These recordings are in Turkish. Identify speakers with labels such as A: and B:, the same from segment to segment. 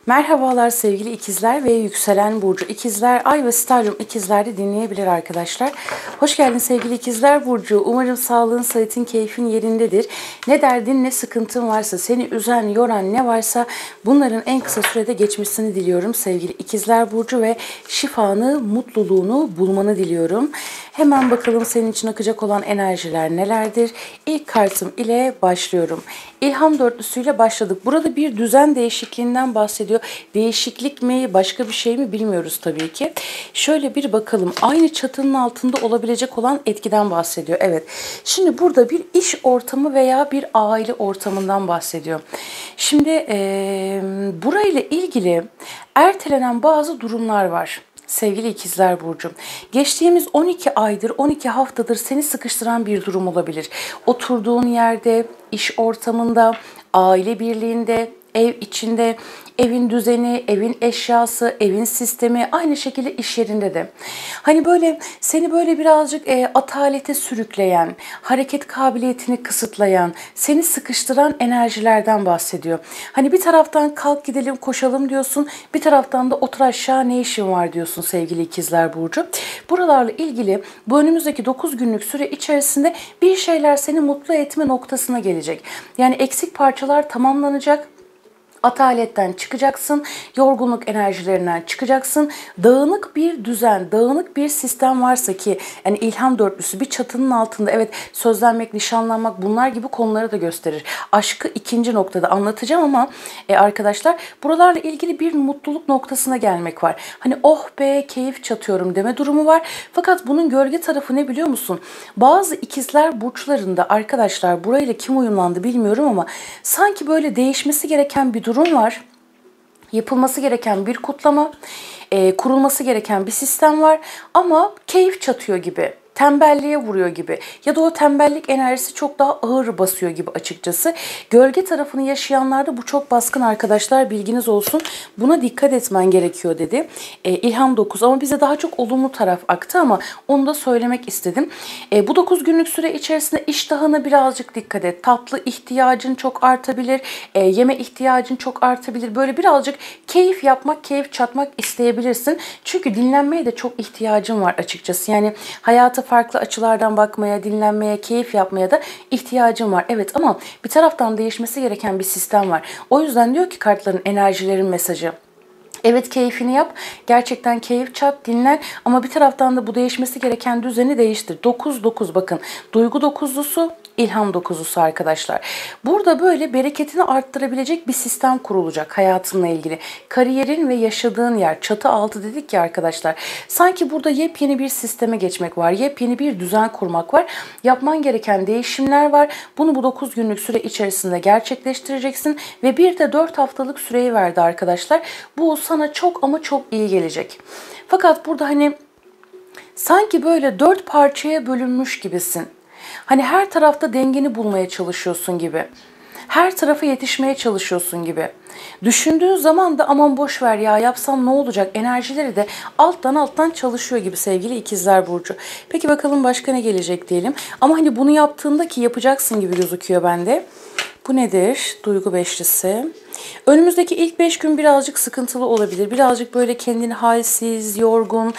A: Merhabalar sevgili ikizler ve yükselen burcu ikizler, ay ve stadyum ikizlerde dinleyebilir arkadaşlar. Hoş geldin sevgili ikizler burcu. Umarım sağlığın, sıhhatin, keyfin yerindedir. Ne derdin, ne sıkıntın varsa, seni üzen, yoran ne varsa bunların en kısa sürede geçmesini diliyorum sevgili ikizler burcu ve şifanı, mutluluğunu bulmanı diliyorum. Hemen bakalım senin için akacak olan enerjiler nelerdir? İlk kartım ile başlıyorum. İlham dörtlüsüyle başladık. Burada bir düzen değişikliğinden bahsediyor. Değişiklik mi, başka bir şey mi bilmiyoruz tabii ki. Şöyle bir bakalım. Aynı çatının altında olabilecek olan etkiden bahsediyor. Evet. Şimdi burada bir iş ortamı veya bir aile ortamından bahsediyor. Şimdi burayla ilgili ertelenen bazı durumlar var. Sevgili ikizler burcu, geçtiğimiz 12 aydır, 12 haftadır seni sıkıştıran bir durum olabilir. Oturduğun yerde, iş ortamında, aile birliğinde, ev içinde, evin düzeni, evin eşyası, evin sistemi, aynı şekilde iş yerinde de. Hani böyle seni böyle birazcık atalete sürükleyen, hareket kabiliyetini kısıtlayan, seni sıkıştıran enerjilerden bahsediyor. Hani bir taraftan kalk gidelim koşalım diyorsun, bir taraftan da otur aşağı ne işin var diyorsun sevgili ikizler burcu. Buralarla ilgili bu önümüzdeki 9 günlük süre içerisinde bir şeyler seni mutlu etme noktasına gelecek. Yani eksik parçalar tamamlanacak. Ataletten çıkacaksın, yorgunluk enerjilerinden çıkacaksın. Dağınık bir düzen, dağınık bir sistem varsa ki yani ilham dörtlüsü bir çatının altında evet sözlenmek, nişanlanmak bunlar gibi konuları da gösterir. Aşkı ikinci noktada anlatacağım ama arkadaşlar buralarla ilgili bir mutluluk noktasına gelmek var. Hani oh be keyif çatıyorum deme durumu var. Fakat bunun gölge tarafı ne biliyor musun? Bazı ikizler burçlarında arkadaşlar burayla kim uyumlandı bilmiyorum ama sanki böyle değişmesi gereken bir durum var. Yapılması gereken bir kutlama, kurulması gereken bir sistem var ama keyif çatıyor gibi. Tembelliğe vuruyor gibi ya da o tembellik enerjisi çok daha ağır basıyor gibi açıkçası. Gölge tarafını yaşayanlarda bu çok baskın arkadaşlar bilginiz olsun. Buna dikkat etmen gerekiyor dedi. İlham 9 ama bize daha çok olumlu taraf aktı ama onu da söylemek istedim. Bu 9 günlük süre içerisinde iştahına birazcık dikkat et. Tatlı ihtiyacın çok artabilir. Yeme ihtiyacın çok artabilir. Böyle birazcık keyif yapmak, keyif çatmak isteyebilirsin. Çünkü dinlenmeye de çok ihtiyacın var açıkçası. Yani hayata farklı açılardan bakmaya, dinlenmeye, keyif yapmaya da ihtiyacım var. Evet ama bir taraftan değişmesi gereken bir sistem var. O yüzden diyor ki kartların, enerjilerin mesajı. Evet keyfini yap, gerçekten keyif çat, dinlen ama bir taraftan da bu değişmesi gereken düzeni değiştir. 9-9 bakın duygu dokuzlusu, ilham dokuzlusu arkadaşlar. Burada böyle bereketini arttırabilecek bir sistem kurulacak hayatınla ilgili. Kariyerin ve yaşadığın yer, çatı altı dedik ya arkadaşlar. Sanki burada yepyeni bir sisteme geçmek var, yepyeni bir düzen kurmak var. Yapman gereken değişimler var. Bunu bu 9 günlük süre içerisinde gerçekleştireceksin ve bir de 4 haftalık süreyi verdi arkadaşlar. Bu sana çok ama çok iyi gelecek. Fakat burada hani sanki böyle 4 parçaya bölünmüş gibisin. Hani her tarafta dengeni bulmaya çalışıyorsun gibi. Her tarafa yetişmeye çalışıyorsun gibi. Düşündüğün zaman da aman boş ver ya yapsam ne olacak enerjileri de alttan çalışıyor gibi sevgili ikizler burcu. Peki bakalım başka ne gelecek diyelim. Ama hani bunu yaptığında ki yapacaksın gibi gözüküyor bende. Bu nedir? Duygu beşlisi. Önümüzdeki ilk 5 gün birazcık sıkıntılı olabilir. Birazcık böyle kendini halsiz, yorgun,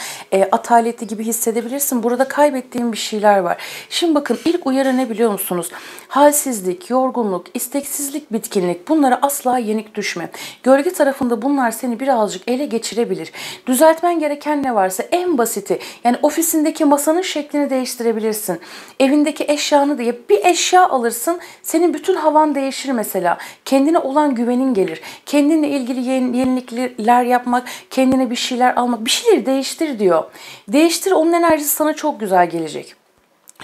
A: ataletli gibi hissedebilirsin. Burada kaybettiğin bir şeyler var. Şimdi bakın ilk uyarı ne biliyor musunuz? Halsizlik, yorgunluk, isteksizlik, bitkinlik bunlara asla yenik düşme. Gölge tarafında bunlar seni birazcık ele geçirebilir. Düzeltmen gereken ne varsa en basiti yani ofisindeki masanın şeklini değiştirebilirsin. Evindeki eşyanı diye bir eşya alırsın senin bütün havan değişir mesela. Kendine olan güvenin gelir. Kendinle ilgili yenilikler yapmak, kendine bir şeyler almak, bir şeyleri değiştir diyor. Değiştir onun enerjisi sana çok güzel gelecek.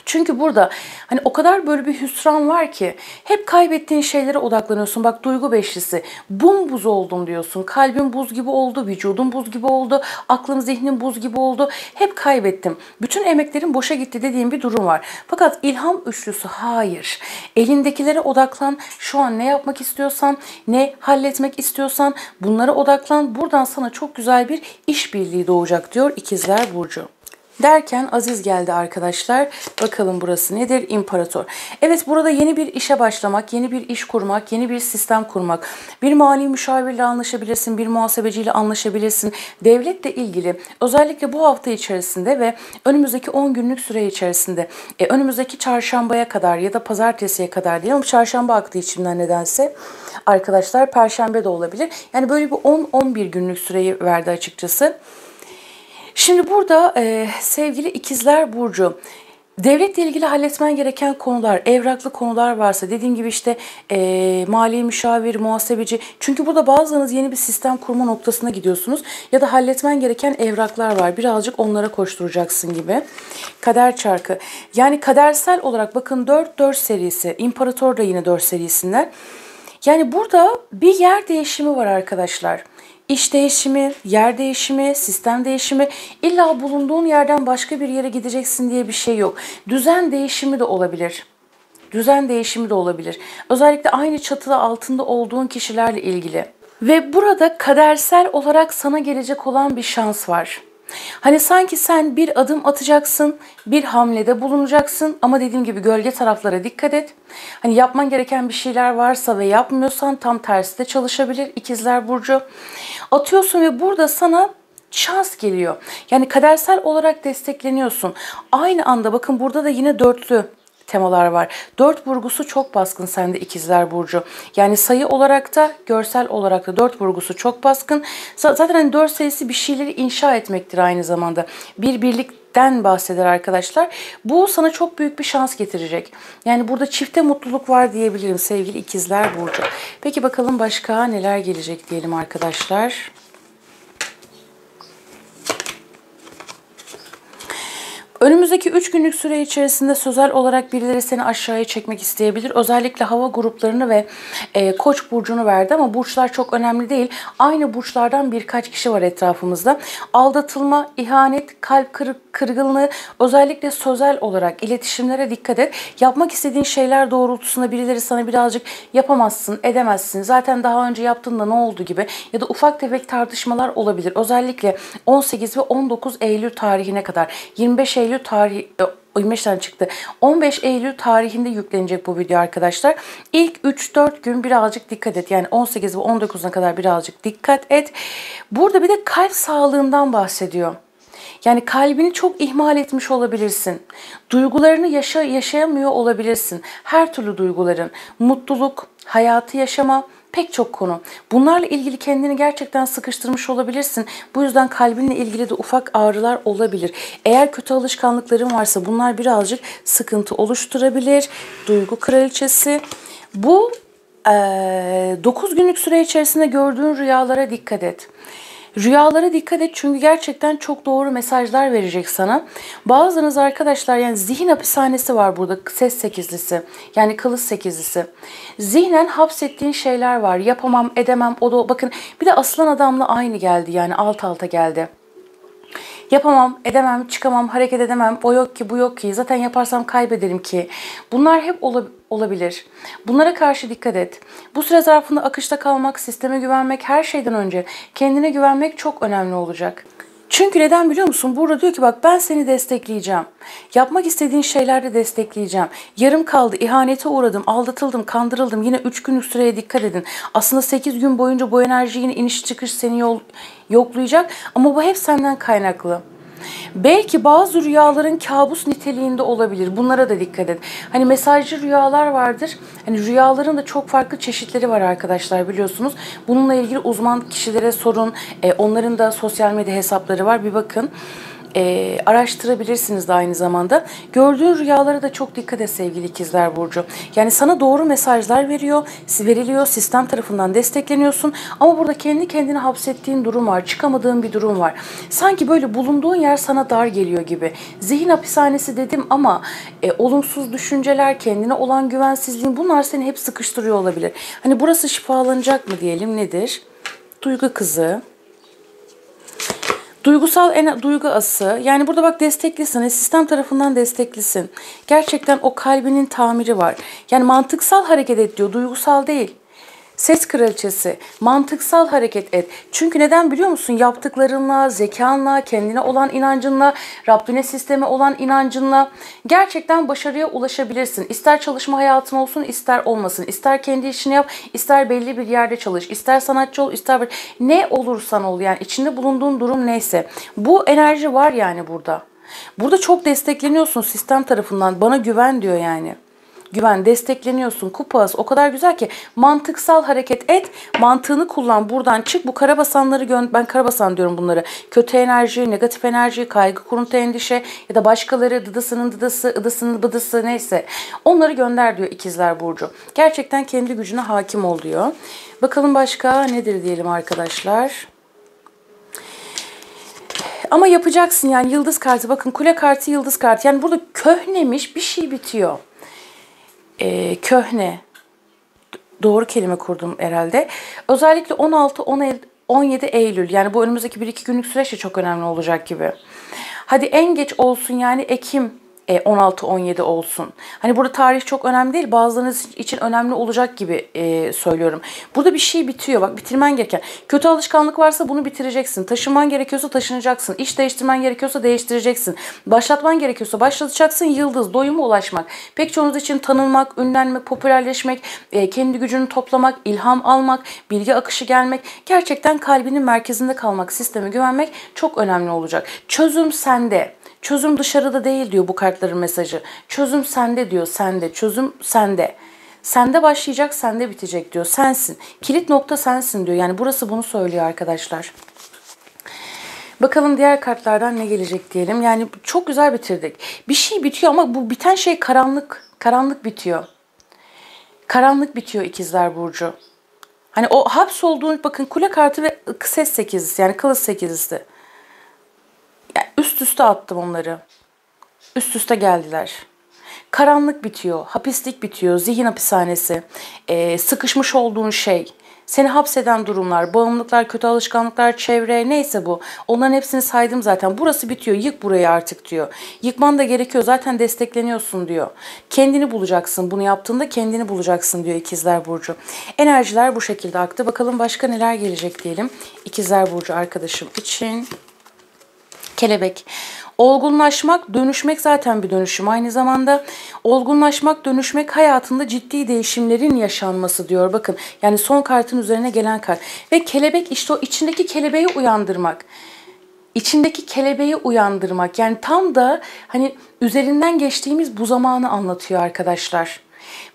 A: Çünkü burada hani o kadar böyle bir hüsran var ki hep kaybettiğin şeylere odaklanıyorsun. Bak duygu beşlisi buz oldum diyorsun. Kalbim buz gibi oldu, vücudum buz gibi oldu, aklım zihnim buz gibi oldu. Hep kaybettim. Bütün emeklerim boşa gitti dediğim bir durum var. Fakat ilham üçlüsü hayır. Elindekilere odaklan. Şu an ne yapmak istiyorsan, ne halletmek istiyorsan bunlara odaklan. Buradan sana çok güzel bir işbirliği doğacak diyor İkizler Burcu. Derken Aziz geldi arkadaşlar. Bakalım burası nedir? İmparator. Evet, burada yeni bir işe başlamak, yeni bir iş kurmak, yeni bir sistem kurmak. Bir mali müşavirle anlaşabilirsin, bir muhasebeciyle anlaşabilirsin. Devletle ilgili özellikle bu hafta içerisinde ve önümüzdeki 10 günlük süre içerisinde önümüzdeki çarşambaya kadar ya da pazartesiye kadar diyelim. Çarşamba aktı içimden nedense. Arkadaşlar perşembe de olabilir. Yani böyle bir 10-11 günlük süreyi verdi açıkçası. Şimdi burada sevgili İkizler Burcu, devletle ilgili halletmen gereken konular, evraklı konular varsa dediğim gibi işte mali müşavir, muhasebeci. Çünkü burada bazılarınız yeni bir sistem kurma noktasına gidiyorsunuz ya da halletmen gereken evraklar var. Birazcık onlara koşturacaksın gibi. Kader çarkı. Yani kadersel olarak bakın 4-4 serisi, İmparator da yine 4 serisinden. Yani burada bir yer değişimi var arkadaşlar. İş değişimi, yer değişimi, sistem değişimi, illa bulunduğun yerden başka bir yere gideceksin diye bir şey yok. Düzen değişimi de olabilir. Düzen değişimi de olabilir. Özellikle aynı çatıda altında olduğun kişilerle ilgili. Ve burada kadersel olarak sana gelecek olan bir şans var. Hani sanki sen bir adım atacaksın, bir hamlede bulunacaksın ama dediğim gibi gölge taraflara dikkat et. Hani yapman gereken bir şeyler varsa ve yapmıyorsan tam tersi de çalışabilir İkizler Burcu. Atıyorsun ve burada sana şans geliyor. Yani kadersel olarak destekleniyorsun. Aynı anda bakın burada da yine dörtlü temalar var. 4 vurgusu çok baskın sende İkizler Burcu. Yani sayı olarak da görsel olarak da 4 vurgusu çok baskın. Zaten hani 4 sayısı bir şeyleri inşa etmektir aynı zamanda. Bir birlikten bahseder arkadaşlar. Bu sana çok büyük bir şans getirecek. Yani burada çifte mutluluk var diyebilirim sevgili İkizler Burcu. Peki bakalım başka neler gelecek diyelim arkadaşlar. Önümüzdeki 3 günlük süre içerisinde sözel olarak birileri seni aşağıya çekmek isteyebilir. Özellikle hava gruplarını ve Koç burcunu verdi ama burçlar çok önemli değil. Aynı burçlardan birkaç kişi var etrafımızda. Aldatılma, ihanet, kalp kırgınlığı, özellikle sözel olarak iletişimlere dikkat et. Yapmak istediğin şeyler doğrultusunda birileri sana birazcık yapamazsın, edemezsin. Zaten daha önce yaptığında ne oldu gibi ya da ufak tefek tartışmalar olabilir. Özellikle 18 ve 19 Eylül tarihine kadar 25 Eylül tarihi 25'ten çıktı. 15 Eylül tarihinde yüklenecek bu video arkadaşlar. İlk 3-4 gün birazcık dikkat et. Yani 18 ve 19'una kadar birazcık dikkat et. Burada bir de kalp sağlığından bahsediyor. Yani kalbini çok ihmal etmiş olabilirsin. Duygularını yaşayamıyor olabilirsin. Her türlü duyguların, mutluluk, hayatı yaşama, pek çok konu. Bunlarla ilgili kendini gerçekten sıkıştırmış olabilirsin. Bu yüzden kalbinle ilgili de ufak ağrılar olabilir. Eğer kötü alışkanlıkların varsa bunlar birazcık sıkıntı oluşturabilir. Duygu kraliçesi. Bu 9 günlük süre içerisinde gördüğün rüyalara dikkat et. Rüyalara dikkat et çünkü gerçekten çok doğru mesajlar verecek sana. Bazılarınız arkadaşlar yani zihin hapishanesi var burada, ses sekizlisi yani kılıç sekizlisi. Zihnen hapsettiğin şeyler var. Yapamam, edemem, o da bakın bir de aslan adamla aynı geldi yani alt alta geldi. Yapamam, edemem, çıkamam, hareket edemem, o yok ki, bu yok ki, zaten yaparsam kaybederim ki. Bunlar hep olabilir. Bunlara karşı dikkat et. Bu süre zarfında akışta kalmak, sisteme güvenmek, her şeyden önce kendine güvenmek çok önemli olacak. Çünkü neden biliyor musun? Burada diyor ki bak ben seni destekleyeceğim. Yapmak istediğin şeylerde destekleyeceğim. Yarım kaldı, ihanete uğradım, aldatıldım, kandırıldım. Yine 3 günlük süreye dikkat edin. Aslında 8 gün boyunca bu enerji yine iniş çıkış seni yoklayacak. Ama bu hep senden kaynaklı. Belki bazı rüyaların kabus niteliğinde olabilir. Bunlara da dikkat et. Hani mesajcı rüyalar vardır. Hani rüyaların da çok farklı çeşitleri var arkadaşlar biliyorsunuz. Bununla ilgili uzman kişilere sorun. Onların da sosyal medya hesapları var. Bir bakın. Araştırabilirsiniz de aynı zamanda. Gördüğün rüyalara da çok dikkat et sevgili İkizler Burcu. Yani sana doğru mesajlar veriliyor, sistem tarafından destekleniyorsun ama burada kendi kendine hapsettiğin durum var, çıkamadığın bir durum var. Sanki böyle bulunduğun yer sana dar geliyor gibi. Zihin hapishanesi dedim ama olumsuz düşünceler, kendine olan güvensizliğin bunlar seni hep sıkıştırıyor olabilir. Hani burası şifalanacak mı diyelim nedir? Duygu kızı. Duygusal duygu ası. Yani burada bak desteklisin. Sistem tarafından desteklisin. Gerçekten o kalbinin tamiri var. Yani mantıksal hareket et diyor. Duygusal değil. Ses kraliçesi, mantıksal hareket et. Çünkü neden biliyor musun? Yaptıklarınla, zekanla, kendine olan inancınla, Rabbine sisteme olan inancınla gerçekten başarıya ulaşabilirsin. İster çalışma hayatın olsun, ister olmasın. İster kendi işini yap, ister belli bir yerde çalış, ister sanatçı ol, ister ne olursan ol, yani içinde bulunduğun durum neyse. Bu enerji var yani burada. Burada çok destekleniyorsun sistem tarafından. Bana güven diyor yani. Güven, destekleniyorsun. Kupası o kadar güzel ki mantıksal hareket et, mantığını kullan, buradan çık. Bu karabasanları ben karabasan diyorum bunları. Kötü enerji, negatif enerji, kaygı, kuruntu, endişe ya da başkaları, dıdısının dıdısı, ıdısının bıdısı neyse. Onları gönder diyor İkizler Burcu. Gerçekten kendi gücüne hakim ol diyor. Bakalım başka nedir diyelim arkadaşlar. Ama yapacaksın yani, yıldız kartı, bakın kule kartı, yıldız kartı. Yani burada köhnemiş bir şey bitiyor. Köhne. Doğru kelime kurdum herhalde. Özellikle 16-17 Eylül, yani bu önümüzdeki 1-2 günlük süreç de çok önemli olacak gibi. Hadi en geç olsun yani Ekim 16-17 olsun. Hani burada tarih çok önemli değil. Bazılarınız için önemli olacak gibi söylüyorum. Burada bir şey bitiyor. Bak, bitirmen gereken. Kötü alışkanlık varsa bunu bitireceksin. Taşınman gerekiyorsa taşınacaksın. İş değiştirmen gerekiyorsa değiştireceksin. Başlatman gerekiyorsa başlatacaksın. Yıldız, doyuma ulaşmak. Pek çoğunuz için tanınmak, ünlenmek, popülerleşmek, kendi gücünü toplamak, ilham almak, bilgi akışı gelmek, gerçekten kalbinin merkezinde kalmak, sisteme güvenmek çok önemli olacak. Çözüm sende. Çözüm dışarıda değil diyor bu kartların mesajı. Çözüm sende diyor, sende. Çözüm sende. Sende başlayacak, sende bitecek diyor. Sensin. Kilit nokta sensin diyor. Yani burası bunu söylüyor arkadaşlar. Bakalım diğer kartlardan ne gelecek diyelim. Yani çok güzel bitirdik. Bir şey bitiyor ama bu biten şey karanlık. Karanlık bitiyor. Karanlık bitiyor İkizler Burcu. Hani o hapsolduğun, bakın kule kartı ve ses sekizlisi, yani kılıç sekizlisi. Yani üst üste attım onları. Üst üste geldiler. Karanlık bitiyor, hapislik bitiyor, zihin hapishanesi, sıkışmış olduğun şey, seni hapseden durumlar, bağımlılıklar, kötü alışkanlıklar, çevre, neyse bu. Onların hepsini saydım zaten. Burası bitiyor, yık burayı artık diyor. Yıkman da gerekiyor, zaten destekleniyorsun diyor. Kendini bulacaksın, bunu yaptığında kendini bulacaksın diyor İkizler Burcu. Enerjiler bu şekilde aktı. Bakalım başka neler gelecek diyelim İkizler Burcu arkadaşım için. Kelebek. Olgunlaşmak, dönüşmek zaten bir dönüşüm. Aynı zamanda olgunlaşmak, dönüşmek, hayatında ciddi değişimlerin yaşanması diyor. Bakın yani son kartın üzerine gelen kart. Ve kelebek, işte o içindeki kelebeği uyandırmak. İçindeki kelebeği uyandırmak. Yani tam da hani üzerinden geçtiğimiz bu zamanı anlatıyor arkadaşlar.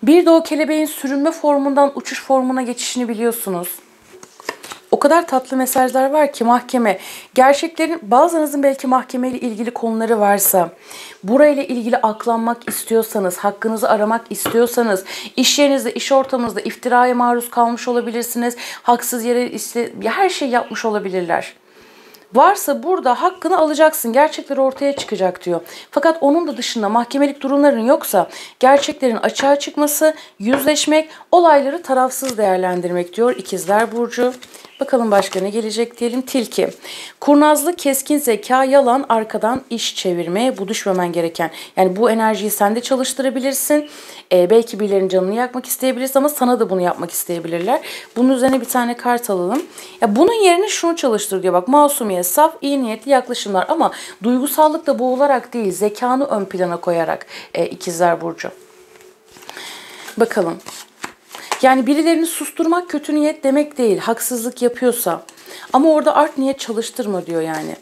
A: Bir de o kelebeğin sürünme formundan uçuş formuna geçişini biliyorsunuz. O kadar tatlı mesajlar var ki mahkeme. Gerçeklerin, bazılarınızın belki mahkemeyle ilgili konuları varsa, burayla ilgili aklanmak istiyorsanız, hakkınızı aramak istiyorsanız, iş yerinizde, iş ortamınızda iftiraya maruz kalmış olabilirsiniz. Haksız yere her şey yapmış olabilirler. Varsa burada hakkını alacaksın. Gerçekler ortaya çıkacak diyor. Fakat onun da dışında mahkemelik durumların yoksa gerçeklerin açığa çıkması, yüzleşmek, olayları tarafsız değerlendirmek diyor İkizler Burcu. Bakalım başka ne gelecek diyelim. Tilki. Kurnazlık, keskin zeka, yalan, arkadan iş çevirmeye, bu düşmemen gereken. Yani bu enerjiyi sen de çalıştırabilirsin. Belki birilerinin canını yakmak isteyebilirsin ama sana da bunu yapmak isteyebilirler. Bunun üzerine bir tane kart alalım. Ya bunun yerine şunu çalıştır diyor. Bak, masumiyet, saf, iyi niyetli yaklaşımlar ama duygusallıkla boğularak değil, zekanı ön plana koyarak İkizler Burcu. Bakalım. Yani birilerini susturmak kötü niyet demek değil. Haksızlık yapıyorsa. Ama orada art niyet çalıştırma diyor yani.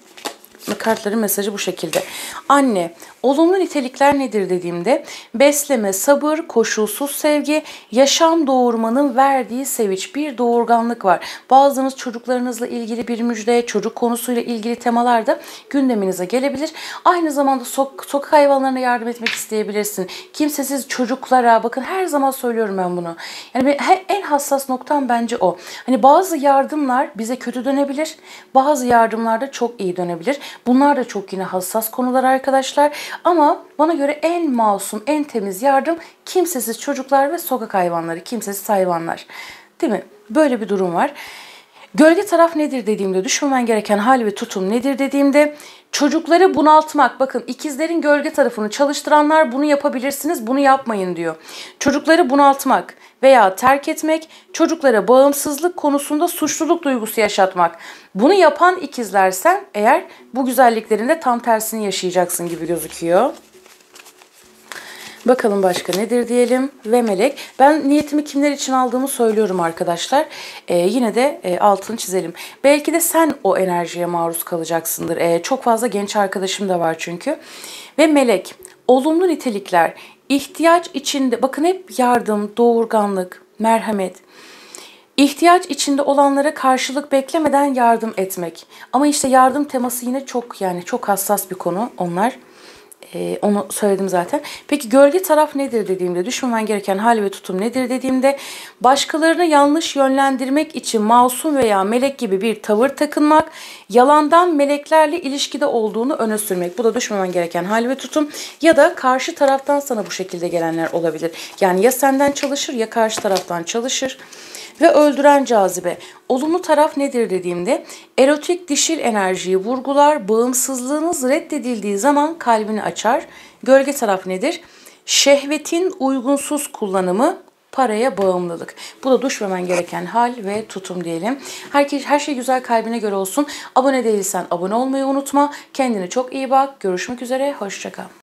A: Kartların mesajı bu şekilde. Anne, olumlu nitelikler nedir dediğimde besleme, sabır, koşulsuz sevgi, yaşam doğurmanın verdiği sevinç, bir doğurganlık var. Bazılarınız çocuklarınızla ilgili bir müjde, çocuk konusuyla ilgili temalar da gündeminize gelebilir. Aynı zamanda sokak hayvanlarına yardım etmek isteyebilirsin. Kimsesiz çocuklara, bakın her zaman söylüyorum ben bunu. Yani en hassas noktam bence o. Hani bazı yardımlar bize kötü dönebilir, bazı yardımlar da çok iyi dönebilir. Bunlar da çok yine hassas konular arkadaşlar. Ama bana göre en masum, en temiz yardım kimsesiz çocuklar ve sokak hayvanları, kimsesiz hayvanlar. Değil mi? Böyle bir durum var. Gölge taraf nedir dediğimde, düşünmen gereken hal ve tutum nedir dediğimde, çocukları bunaltmak. Bakın, ikizlerin gölge tarafını çalıştıranlar bunu yapabilirsiniz, bunu yapmayın diyor. Çocukları bunaltmak veya terk etmek, çocuklara bağımsızlık konusunda suçluluk duygusu yaşatmak. Bunu yapan ikizlersen eğer, bu güzelliklerinde tam tersini yaşayacaksın gibi gözüküyor. Bakalım başka nedir diyelim. Ve melek. Ben niyetimi kimler için aldığımı söylüyorum arkadaşlar. Yine de altını çizelim. Belki de sen o enerjiye maruz kalacaksındır. Çok fazla genç arkadaşım da var çünkü. Ve melek. Olumlu nitelikler. İhtiyaç içinde. Bakın, hep yardım, doğurganlık, merhamet. İhtiyaç içinde olanlara karşılık beklemeden yardım etmek. Ama işte yardım teması yine çok hassas bir konu onlar. Onu söyledim zaten. Peki gölge taraf nedir dediğimde, düşmemen gereken hal ve tutum nedir dediğimde, başkalarını yanlış yönlendirmek için masum veya melek gibi bir tavır takınmak, yalandan meleklerle ilişkide olduğunu öne sürmek. Bu da düşmemen gereken hal ve tutum. Ya da karşı taraftan sana bu şekilde gelenler olabilir. Yani ya senden çalışır ya karşı taraftan çalışır. Ve öldüren cazibe. Olumlu taraf nedir dediğimde, erotik dişil enerjiyi vurgular, bağımsızlığınız reddedildiği zaman kalbini açar. Gölge taraf nedir? Şehvetin uygunsuz kullanımı, paraya bağımlılık. Bu da düşmemen gereken hal ve tutum diyelim. Her şey güzel, kalbine göre olsun. Abone değilsen abone olmayı unutma. Kendine çok iyi bak. Görüşmek üzere. Hoşça kal.